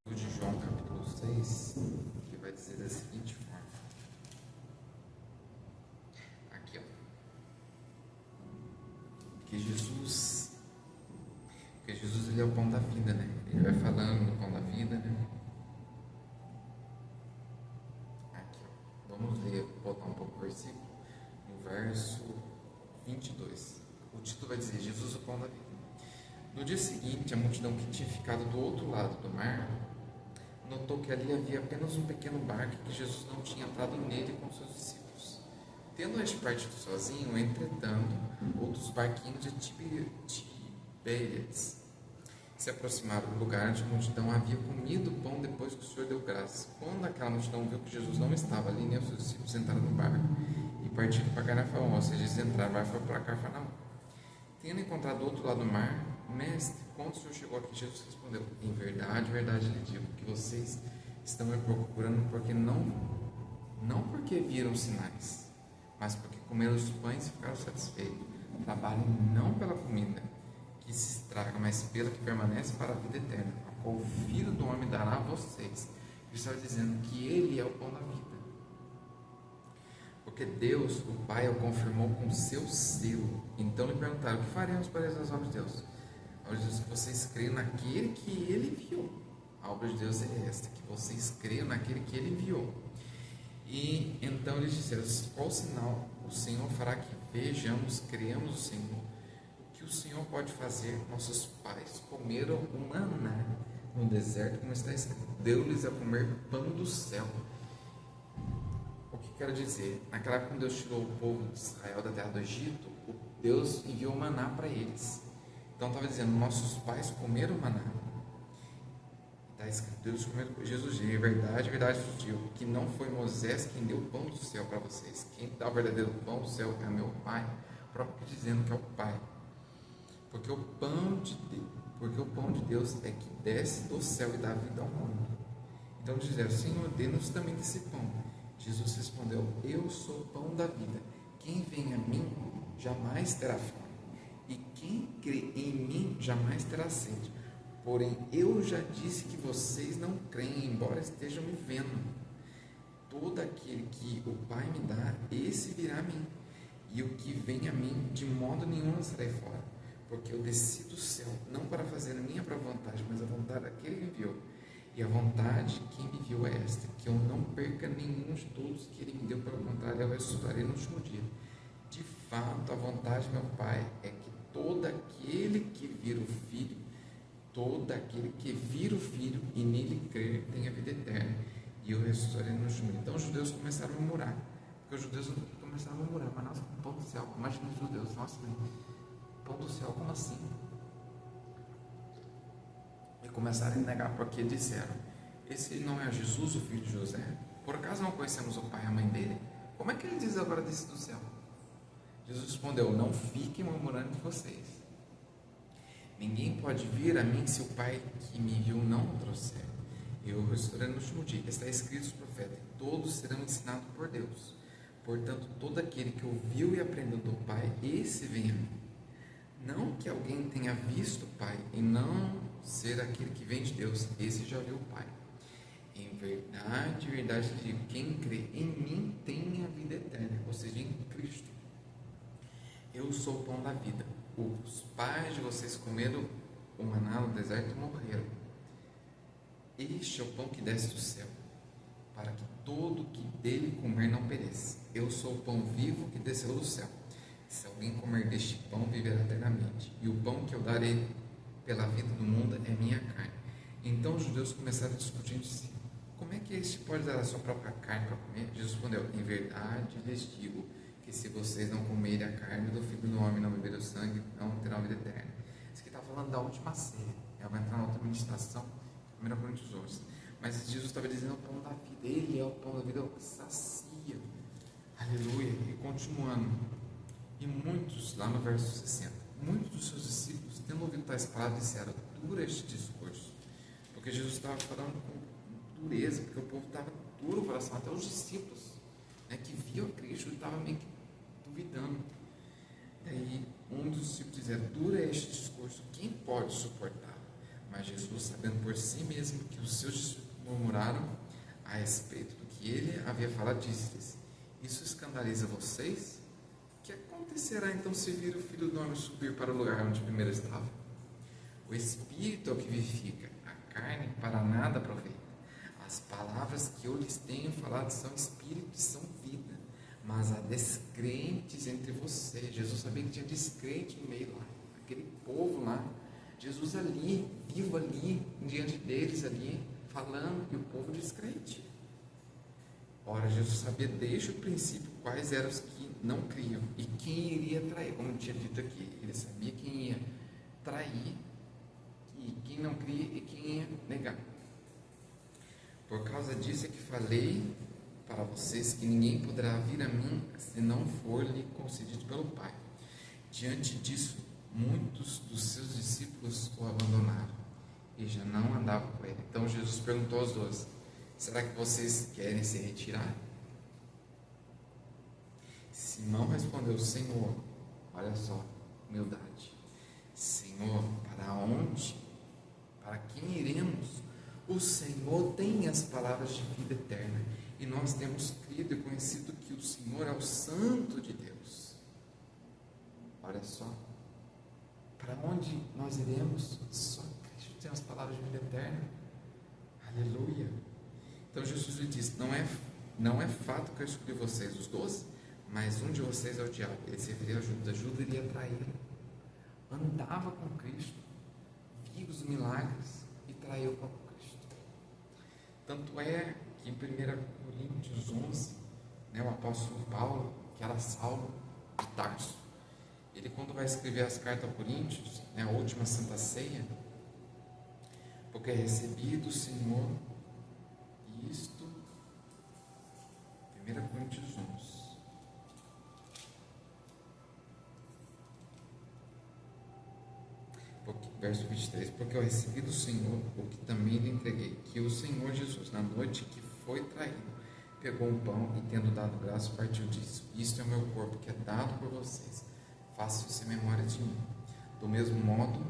De João capítulo 6, que vai dizer da seguinte forma. Aqui, ó. Que Jesus ele é o pão da vida, né? Ele vai falando do pão da vida, né? Aqui, ó. Vamos ler, botar um pouco o versículo, no verso 22. O título vai dizer: Jesus, o pão da vida. No dia seguinte, a multidão que tinha ficado do outro lado do mar notou que ali havia apenas um pequeno barco e que Jesus não tinha entrado nele com seus discípulos. Tendo este partido sozinho, entretanto, outros barquinhos de Tibériades se aproximaram do lugar onde a multidão havia comido o pão depois que o Senhor deu graça. Quando aquela multidão viu que Jesus não estava ali, nem os seus discípulos entraram no barco e partiram para Cafarnaum, ou seja, eles entraram e foram para Cafarnaum. Tendo encontrado do outro lado do mar, mestre, quando o Senhor chegou aqui, Jesus respondeu: em verdade, verdade lhe digo que vocês estão me procurando porque não porque viram sinais, mas porque comeram os pães e ficaram satisfeitos. Trabalhem não pela comida que se estraga, mas pela que permanece para a vida eterna, a qual o Filho do Homem dará a vocês. Ele estava dizendo que Ele é o pão da vida. Porque Deus, o Pai, o confirmou com seu selo. Então lhe perguntaram: o que faremos para as obras de Deus? A obra de Deus é que vocês creiam naquele que Ele enviou. A obra de Deus é esta, que vocês creiam naquele que Ele enviou. E então eles disseram: qual sinal o Senhor fará que vejamos, criamos o Senhor? O que o Senhor pode fazer? Nossos pais comeram o maná no deserto, como está escrito: deu-lhes a comer pão do céu. O que quero dizer? Naquela época, quando Deus tirou o povo de Israel da terra do Egito, Deus enviou maná para eles. Então estava dizendo: nossos pais comeram maná. Está escrito: Deus comeu. Jesus diz: verdade, verdade vos digo, que não foi Moisés quem deu o pão do céu para vocês. Quem dá o verdadeiro pão do céu é meu Pai, próprio dizendo que é o Pai. Porque o pão de Deus é que desce do céu e dá vida ao mundo. Então disseram: Senhor, dê-nos também desse pão. Jesus respondeu: eu sou o pão da vida. Quem vem a mim jamais terá fome, e quem crê em mim jamais terá sede. Porém, eu já disse que vocês não creem, embora estejam me vendo. Todo aquele que o Pai me dá, esse virá a mim. E o que vem a mim, de modo nenhum lançarei fora. Porque eu desci do céu, não para fazer a minha própria vontade, mas a vontade daquele que me enviou. E a vontade de quem me enviou é esta: que eu não perca nenhum de todos que ele me deu, pelo contrário, eu ressuscitarei no último dia. De fato, a vontade de meu Pai é que todo aquele que vira o Filho e nele crer tenha vida eterna, e eu ressuscitarei no último dia. Então os judeus começaram a murmurar, porque os judeus começaram a murmurar: mas nossa, pão do céu, imagina os judeus, nossa, pão do céu, como assim? E começaram a negar, porque disseram: esse não é Jesus, o filho de José? Por acaso não conhecemos o pai e a mãe dele? Como é que ele diz agora desce do céu? Jesus respondeu: não fiquem murmurando de vocês. Ninguém pode vir a mim se o Pai que me enviou não o trouxer. Eu ressuscitarei no último dia. Está escrito nos profetas: todos serão ensinados por Deus. Portanto, todo aquele que ouviu e aprendeu do Pai, esse vem a mim. Não que alguém tenha visto o Pai e não ser aquele que vem de Deus, esse já viu o Pai. Em verdade, verdade lhe digo: quem crê em mim tem a vida eterna, ou seja, em Cristo. Eu sou o pão da vida. Os pais de vocês comeram o maná no deserto e morreram. Este é o pão que desce do céu, para que todo que dele comer não pereça. Eu sou o pão vivo que desceu do céu. Se alguém comer deste pão, viverá eternamente. E o pão que eu darei pela vida do mundo é minha carne. Então os judeus começaram a discutir entre si: como é que este pode dar a sua própria carne para comer? Jesus respondeu: em verdade lhes digo que se vocês não comerem a carne do Filho do Homem e não beberem o sangue, não terão vida eterna. Isso aqui está falando da última ceia. Ela vai entrar na outra ministração, 1 Coríntios 11. Mas Jesus estava dizendo o pão da vida. Ele é o pão da vida, é o que sacia. Aleluia. E continuando. E muitos, lá no verso 60, muitos dos seus discípulos, tendo ouvido tais palavras, disseram: dura este discurso. Porque Jesus estava falando com dureza, porque o povo estava duro o coração, até os discípulos, né, que viam Cristo estavam meio que duvidando. Daí um dos discípulos dizia: dura este discurso, quem pode suportar? Mas Jesus, sabendo por si mesmo que os seus discípulos murmuraram a respeito do que ele havia falado, disse-lhes: isso escandaliza vocês? O que acontecerá então se vir o Filho do Homem subir para o lugar onde primeiro estava? O Espírito é o que vivifica, a carne para nada aproveita. As palavras que eu lhes tenho falado são Espírito e são vida, mas há descrentes entre vocês. Jesus sabia que tinha descrente no meio lá, aquele povo lá, Jesus ali, vivo ali, diante deles ali, falando, e o povo descrente. Ora, Jesus sabia desde o princípio quais eram os que não criam e quem iria trair, como tinha dito aqui. Ele sabia quem ia trair, e quem não cria e quem ia negar. Por causa disso é que falei para vocês que ninguém poderá vir a mim se não for lhe concedido pelo Pai. Diante disso, muitos dos seus discípulos o abandonaram e já não andavam com ele. Então Jesus perguntou aos 12: será que vocês querem se retirar? Simão respondeu: Senhor, olha só, humildade. Senhor, para onde? Para quem iremos? O Senhor tem as palavras de vida eterna e nós temos crido e conhecido que o Senhor é o Santo de Deus. Olha só, para onde nós iremos? Só Cristo tem as palavras de vida eterna. Aleluia. Então Jesus lhe disse: não é fato que eu escolhi vocês, os 12, mas um de vocês é o diabo. Ele se referia a Judas. Judas iria traí-lo. Andava com Cristo, via os milagres e traiu o próprio Cristo. Tanto é que em 1 Coríntios 11, né, o apóstolo Paulo, que era Saulo de Tarso, ele, quando vai escrever as cartas aos Coríntios, né, a última Santa Ceia, porque recebi do Senhor isto, 1 Coríntios 11. Verso 23, porque eu recebi do Senhor o que também lhe entreguei, que o Senhor Jesus, na noite que foi traído, pegou um pão e, tendo dado graça, partiu disso: isto é o meu corpo, que é dado por vocês, façam isso em memória de mim. Do mesmo modo,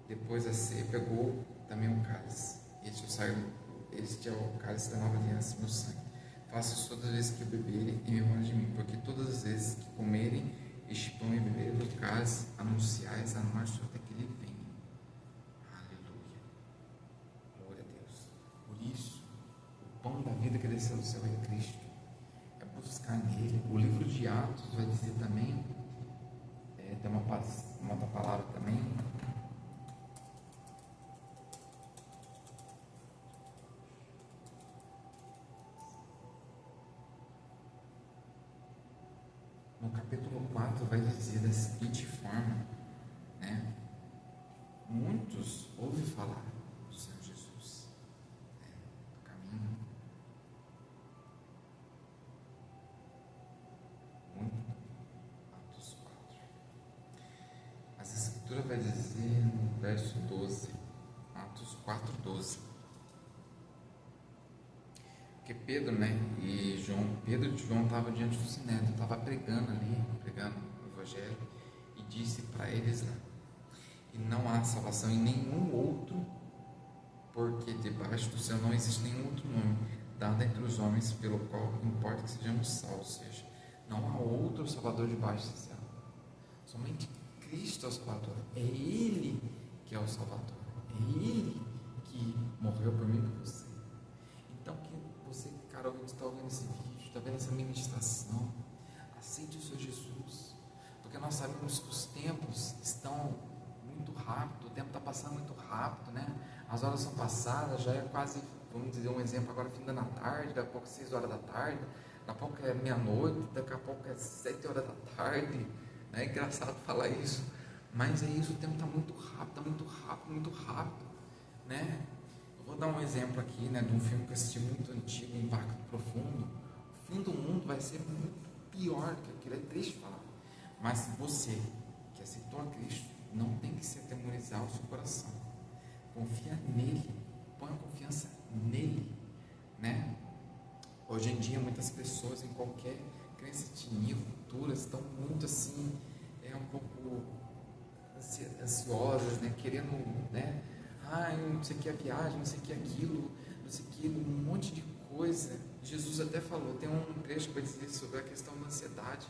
depois da ceia, pegou também um cálice: este é o cálice da nova aliança, meu sangue. Façam isso todas as vezes que beberem em memória de mim, porque todas as vezes que comerem este pão e beberem do cálice, anunciais a morte até que ele venha. Isso, o pão da vida que desceu do céu é Cristo, é buscar nele. O livro de Atos vai dizer também, tem uma outra palavra também, no capítulo 4 vai dizer da seguinte forma, né? Muitos ouvem falar do Senhor Jesus, do caminho, Atos 4. As Escrituras vai dizer no verso 12, Atos 4, 12. Porque Pedro, né, e João estavam diante do Sinédrio, estava pregando o Evangelho, e disse para eles lá: e não há salvação em nenhum outro, porque debaixo do céu não existe nenhum outro nome dado entre os homens pelo qual importa que sejamos salvos. Ou seja, não há outro Salvador debaixo do céu, somente Cristo é o Salvador. É Ele que é o Salvador, é Ele que morreu por mim e por você. Então, que você, cara, está ouvindo esse vídeo, está vendo essa ministração, aceite o Senhor Jesus, porque nós sabemos que os tempos estão muito rápido, o tempo está passando muito rápido, né? As horas são passadas, já é quase vamos dizer um exemplo, agora findando a tarde, daqui a pouco 6 horas da tarde, daqui a pouco é meia-noite, daqui a pouco é 7 horas da tarde. É engraçado falar isso, mas é isso, o tempo está muito rápido, muito rápido, né? Eu vou dar um exemplo aqui, né, de um filme que eu assisti muito antigo, Impacto Profundo. O fim do mundo vai ser muito pior que aquilo, é triste falar, mas você que aceitou a Cristo, não tem que se atemorizar o seu coração, confia nele, põe a confiança nele, né? Hoje em dia muitas pessoas em qualquer crença, etnia, cultura, estão muito assim, um pouco ansiosas, né? Querendo, né? Não sei o que é viagem, não sei o que é aquilo, não sei o que, um monte de coisa. Jesus até falou, tem um trecho que vai dizer sobre a questão da ansiedade.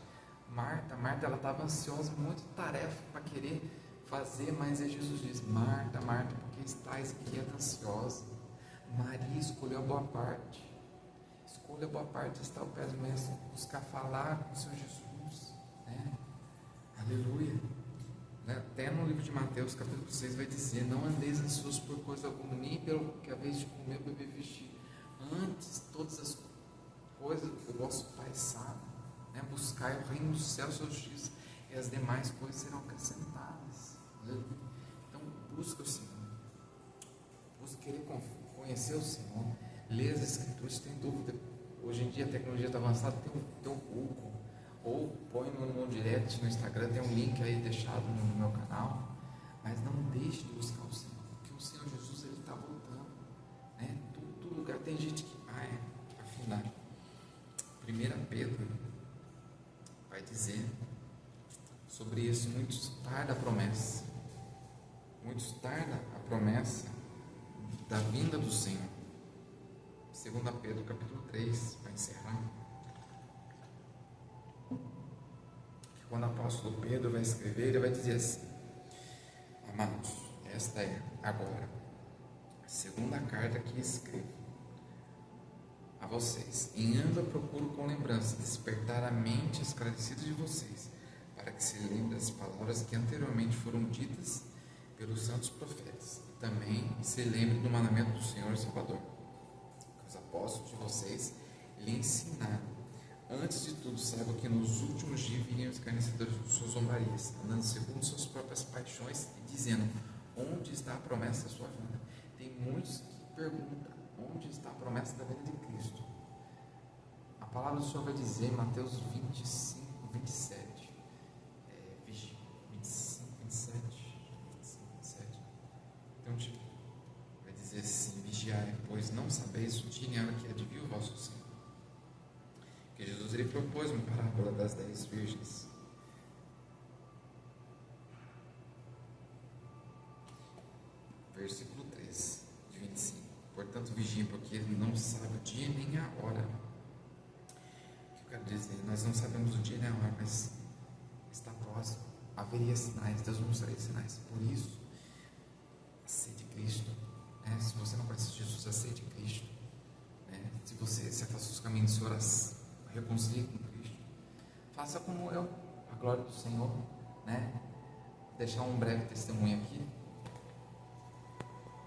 Marta, ela estava ansiosa, muita tarefa para querer fazer, mas aí Jesus diz, Marta, porque estás inquieta, ansiosa. Maria escolheu a boa parte. Escolha a boa parte, está ao pé do mestre, buscar falar com o Senhor Jesus, né? Aleluia. Até no livro de Mateus, capítulo 6, vai dizer, não andeis ansiosos por coisa alguma, nem pelo que a vez de comer, beber, vestir. Antes, todas as coisas que o vosso Pai sabe, né? Buscai o reino dos céus, sua justiça, e as demais coisas serão acrescentadas. Aleluia. Então, busca o Senhor. Busca querer conhecer o Senhor. Lê as Escrituras, tem dúvida. Hoje em dia a tecnologia está avançada, tem um Google, ou põe no direct no Instagram, tem um link aí deixado no meu canal, mas não deixe de buscar o Senhor, porque o Senhor Jesus, ele está voltando, né? Todo lugar tem gente que vai afinar. 1 Pedro vai dizer sobre isso, muitos tarda a promessa, da vinda do Senhor. 2 Pedro capítulo 3, para encerrar, quando o apóstolo Pedro vai escrever, ele vai dizer assim, amados, esta é agora a segunda carta que escrevo a vocês, em ando eu procuro com lembrança despertar a mente esclarecida de vocês, para que se lembrem das palavras que anteriormente foram ditas pelos santos profetas, e também se lembre do mandamento do Senhor e Salvador, que os apóstolos de vocês lhe ensinaram. Antes de tudo, saiba que nos últimos dias viriam os escarnecedores de suas zombarias, andando segundo suas próprias paixões e dizendo, onde está a promessa da sua vinda? Tem muitos que perguntam, onde está a promessa da vinda de Cristo? A palavra do Senhor vai dizer em Mateus 25, 27, 27, então vai dizer assim, vigiai, pois não sabeis o dia nem a hora que há de vir o vosso Senhor. Que Jesus, ele propôs uma parábola das 10 virgens. Versículo 3 de 25. Portanto, vigiem, porque ele não sabe o dia nem a hora. O que eu quero dizer? Nós não sabemos o dia nem a hora, mas está próximo. Haveria sinais, Deus mostraria sinais. Por isso, aceite Cristo. Se você não conhece Jesus, aceite Cristo. Se você se afastou dos caminhos de oração, reconcilie com Cristo. Faça como eu, a glória do Senhor, né? Deixar um breve testemunho aqui.